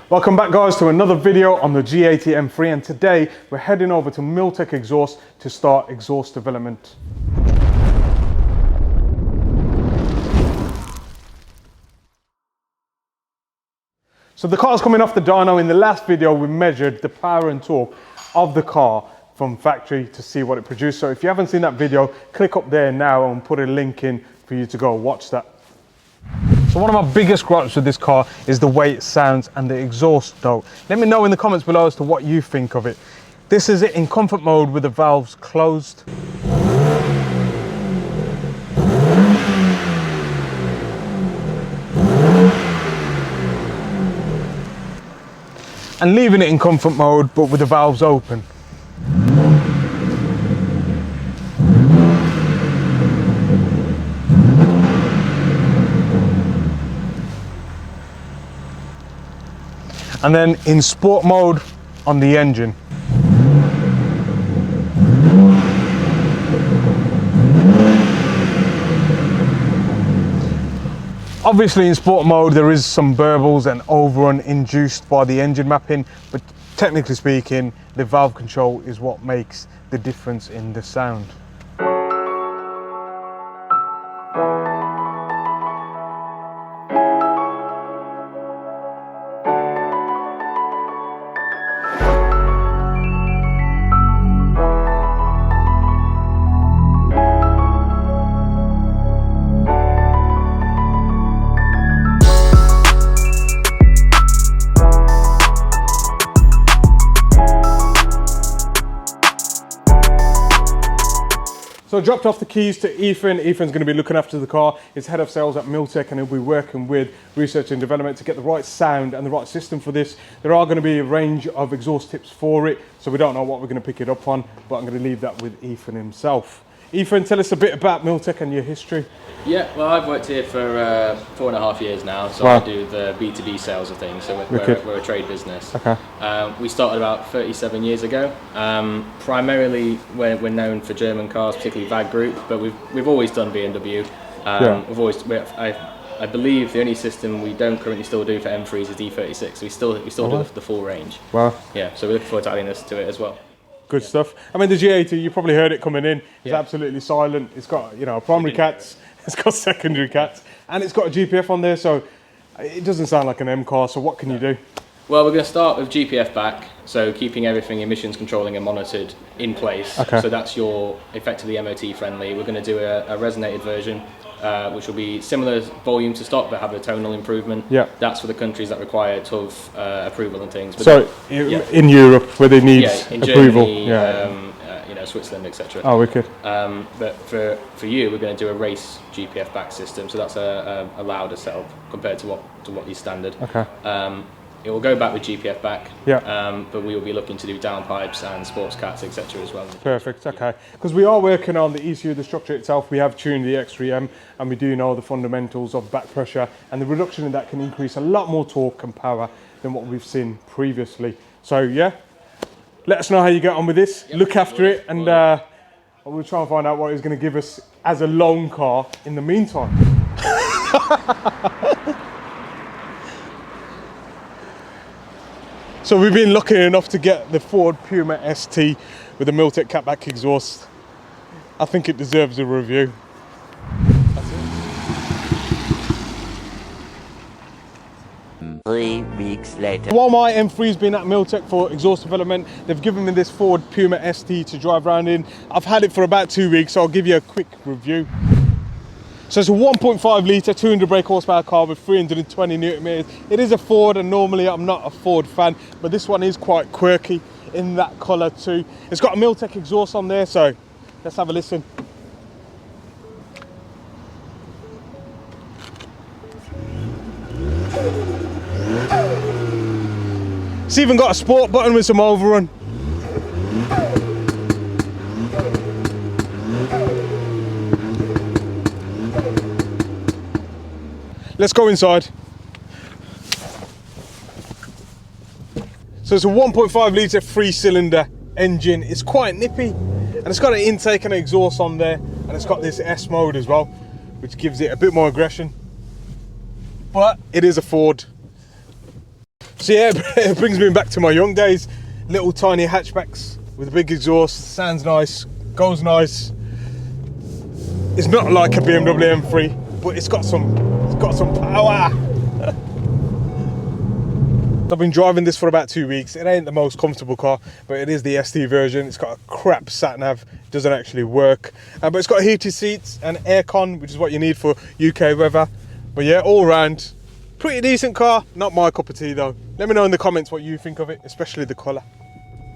Welcome back guys to another video on the G80 M3, and today we're heading over to Milltek Exhaust to start exhaust development. So the car's coming off the dyno. In the last video we measured the power and torque of the car from factory to see what it produced. So if you haven't seen that video, click up there now and put a link in for you to go watch that. So one of my biggest gripes with this car is the way it sounds and the exhaust note. Let me know in the comments below as to what you think of it. This is it in comfort mode with the valves closed. And leaving it in comfort mode but with the valves open. And then in sport mode on the engine. Obviously in sport mode there is some burbles and overrun induced by the engine mapping, but technically speaking the valve control is what makes the difference in the sound. So I dropped off the keys to Ethan. Ethan's going to be looking after the car. He's head of sales at Milltek, and he'll be working with research and development to get the right sound and the right system for this. There are going to be a range of exhaust tips for it, so we don't know what we're going to pick it up on, but I'm going to leave that with Ethan himself. Ethan, tell us a bit about Milltek and your history. Yeah, well, I've worked here for 4.5 years now, so wow. I do the B2B sales of things, so we're a trade business. Okay. We started about 37 years ago. Primarily, we're known for German cars, particularly VAG Group, but we've always done BMW. I believe the only system we don't currently still do for M3s is D36, so we still do the full range. Wow. Yeah, so we're looking forward to adding this to it as well. Good stuff. I mean, the G80, you probably heard it coming in. It's absolutely silent. It's got, primary cats. It's got secondary cats, and it's got a GPF on there, so it doesn't sound like an M car. So what can you do? Well, we're going to start with GPF back, so keeping everything emissions controlling and monitored in place. Okay. So that's your effectively MOT friendly. We're going to do a resonated version, which will be similar volume to stock but have a tonal improvement. Yeah. That's for the countries that require TÜV approval and things. But so in Europe where they need in approval. Germany, Switzerland, etc. Oh, wicked. But for you, we're going to do a race GPF back system, so that's a louder setup compared to what is standard. Okay. It will go back with GPF back, but we will be looking to do downpipes and sports cats, etc. as well. Perfect, okay. Because we are working on the ECU, the structure itself. We have tuned the X3M, and we do know the fundamentals of back pressure, and the reduction in that can increase a lot more torque and power than what we've seen previously. So yeah, let us know how you get on with this. Yep. Look after it, and we'll try and find out what it's going to give us as a loan car in the meantime. So we've been lucky enough to get the Ford Puma ST with the Milltek catback exhaust. I think it deserves a review. That's it. 3 weeks later. While my M3's been at Milltek for exhaust development, they've given me this Ford Puma ST to drive around in. I've had it for about 2 weeks, so I'll give you a quick review. So it's a 1.5 litre, 200 brake horsepower car with 320 Newton meters. It is a Ford, and normally I'm not a Ford fan, but this one is quite quirky in that colour too. It's got a Milltek exhaust on there, so let's have a listen. It's even got a sport button with some overrun. Let's go inside. So it's a 1.5 litre 3-cylinder engine. It's quite nippy, and it's got an intake and an exhaust on there, and it's got this S mode as well, which gives it a bit more aggression. But it is a Ford. So yeah, it brings me back to my young days. Little tiny hatchbacks with a big exhaust, sounds nice, goes nice. It's not like a BMW M3, but it's got some power. I've been driving this for about 2 weeks. It ain't the most comfortable car, but it is the ST version. It's got a crap sat nav, doesn't actually work. But it's got heated seats and aircon, which is what you need for UK weather. But yeah, all round, pretty decent car. Not my cup of tea though. Let me know in the comments what you think of it, especially the colour.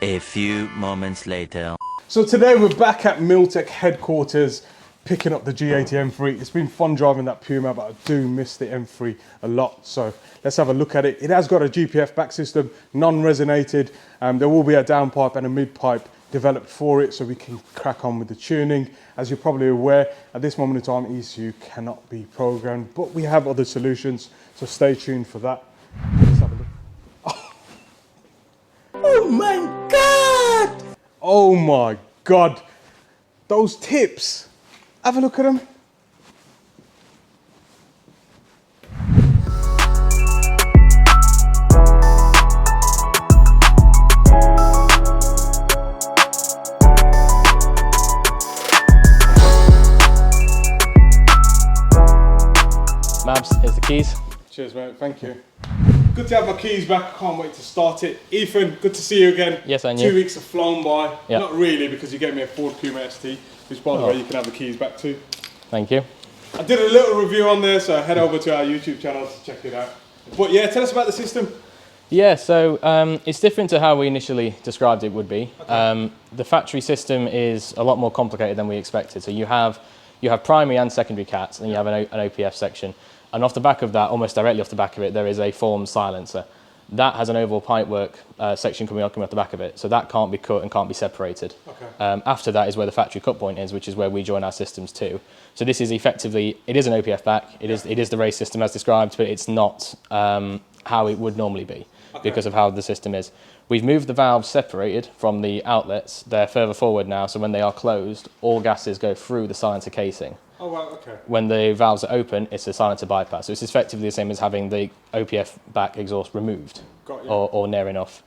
A few moments later. So today we're back at Milltek headquarters, picking up the G80 M3. It's been fun driving that Puma, but I do miss the M3 a lot. So let's have a look at it. It has got a GPF back system, non-resonated. There will be a downpipe and a mid-pipe developed for it, so we can crack on with the tuning. As you're probably aware, at this moment in time, ECU cannot be programmed, but we have other solutions, so stay tuned for that. Let's have a look. Oh my God! Oh my God, those tips. Have a look at them. Mabs, here's the keys. Cheers, mate. Thank you. Good to have my keys back. I can't wait to start it. Ethan, good to see you again. Yes, and you. 2 weeks have flown by. Yep. Not really, because you gave me a Ford Puma ST, which by the way you can have the keys back to. Thank you. I did a little review on there, so head over to our YouTube channel to check it out. But yeah, tell us about the system. Yeah, so it's different to how we initially described it would be. Okay. The factory system is a lot more complicated than we expected. So you have primary and secondary cats, and you have an OPF section. And off the back of that, almost directly off the back of it, there is a formed silencer. That has an oval pipework section coming off the back of it, so that can't be cut and can't be separated. Okay. After that is where the factory cut point is, which is where we join our systems to. So this is effectively, it is an OPF back, it is the race system as described, but it's not how it would normally be, because of how the system is. We've moved the valves separated from the outlets. They're further forward now, so when they are closed, all gases go through the silencer casing. Oh, wow, okay. When the valves are open, it's a silencer bypass. So it's effectively the same as having the OPF back exhaust removed, or near enough.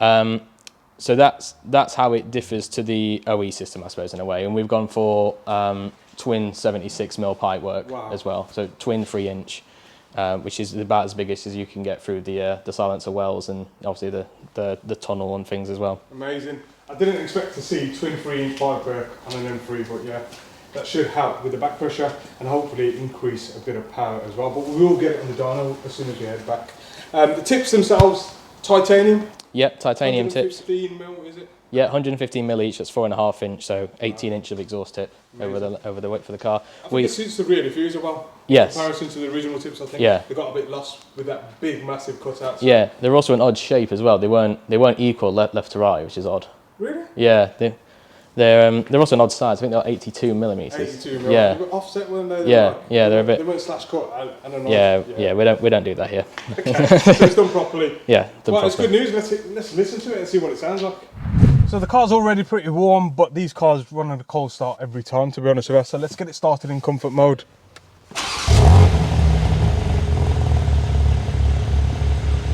So that's how it differs to the OE system, I suppose, in a way. And we've gone for twin 76mm pipework as well. So twin 3-inch, which is about as big as you can get through the silencer wells, and obviously the tunnel and things as well. Amazing. I didn't expect to see twin 3-inch pipework on an M3, but yeah. That should help with the back pressure and hopefully increase a bit of power as well. But we will get it on the dyno as soon as we head back. The tips themselves, titanium? Yep, titanium tips. 115mm, is it? Yeah, 115mm each, that's 4.5 inch, so 18 inch of exhaust tip over the weight for the car. I think it suits the rear diffuser well. Yes. In comparison to the original tips, I think. Yeah. They got a bit lost with that big, massive cutout. Yeah, they're also an odd shape as well. They weren't equal left to right, which is odd. Really? Yeah, they're also an odd size. I think they're 82mm. 82mm. Yeah. They were offset, weren't they? Yeah, they're a bit. They weren't slash cut. And Yeah, we don't do that here. Okay, so it's done properly. Yeah, done well, it's properly. good news. Let's listen to it and see what it sounds like. So the car's already pretty warm, but these cars run on a cold start every time, to be honest with you. So let's get it started in comfort mode.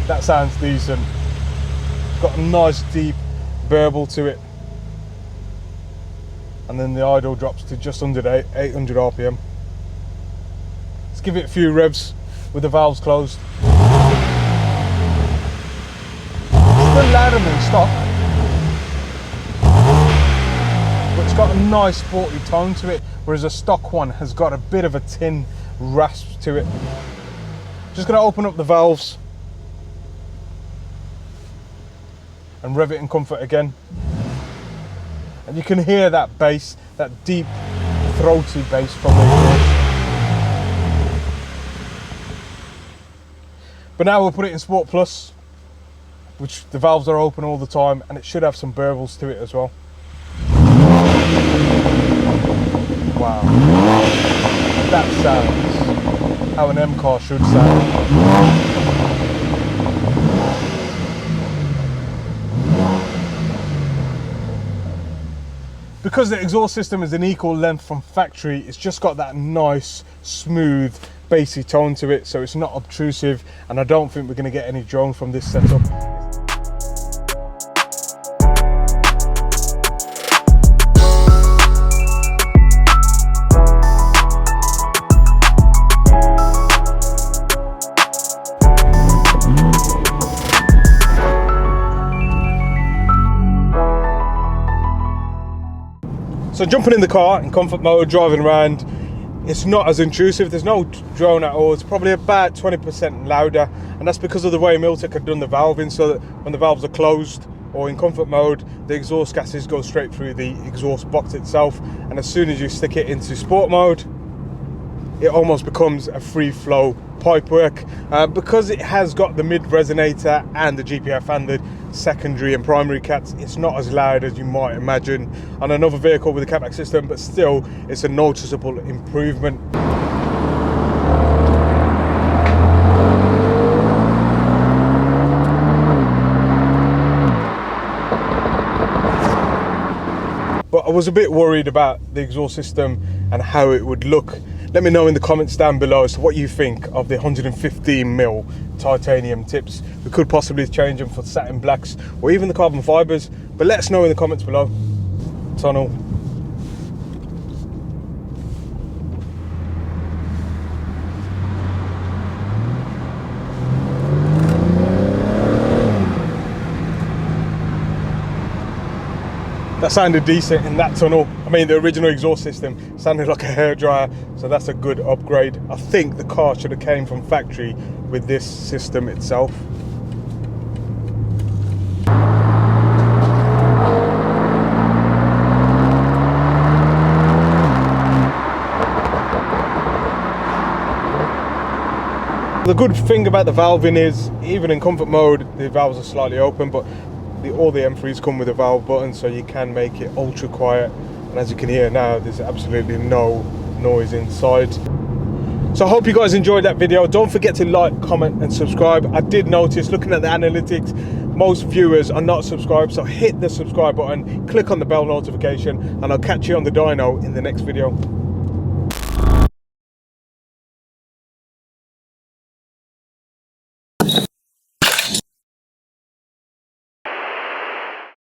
That sounds decent. It's got a nice deep burble to it. And then the idle drops to just under 800 RPM. Let's give it a few revs with the valves closed. It's still louder than stock, but it's got a nice sporty tone to it, whereas a stock one has got a bit of a tin rasp to it. Just gonna open up the valves and rev it in comfort again. And you can hear that bass, that deep, throaty bass from the exhaust. But now we'll put it in Sport Plus, which the valves are open all the time, and it should have some burbles to it as well. Wow. That sounds how an M car should sound. Because the exhaust system is an equal length from factory, it's just got that nice, smooth, bassy tone to it, so it's not obtrusive, and I don't think we're going to get any drone from this setup. So jumping in the car in comfort mode, driving around, it's not as intrusive. There's no drone at all. It's probably about 20% louder, and that's because of the way Milltek had done the valving, so that when the valves are closed or in comfort mode, the exhaust gases go straight through the exhaust box itself, and as soon as you stick it into sport mode, it almost becomes a free flow pipework. Because it has got the mid resonator and the GPF and the secondary and primary cats, it's not as loud as you might imagine on another vehicle with a catback system, but still it's a noticeable improvement. But I was a bit worried about the exhaust system and how it would look. Let me know in the comments down below as to what you think of the 115mm titanium tips. We could possibly change them for satin blacks or even the carbon fibers, but let us know in the comments below. Tunnel. That sounded decent in that tunnel. I mean, the original exhaust system sounded like a hairdryer, so that's a good upgrade. I think the car should have came from factory with this system itself. The good thing about the valving is, even in comfort mode, the valves are slightly open, but all the M3s come with a valve button, so you can make it ultra quiet, and as you can hear now, there's absolutely no noise inside. So I hope you guys enjoyed that video. Don't forget to like, comment and subscribe. I did notice, looking at the analytics, most viewers are not subscribed, so hit the subscribe button, click on the bell notification, and I'll catch you on the dyno in the next video.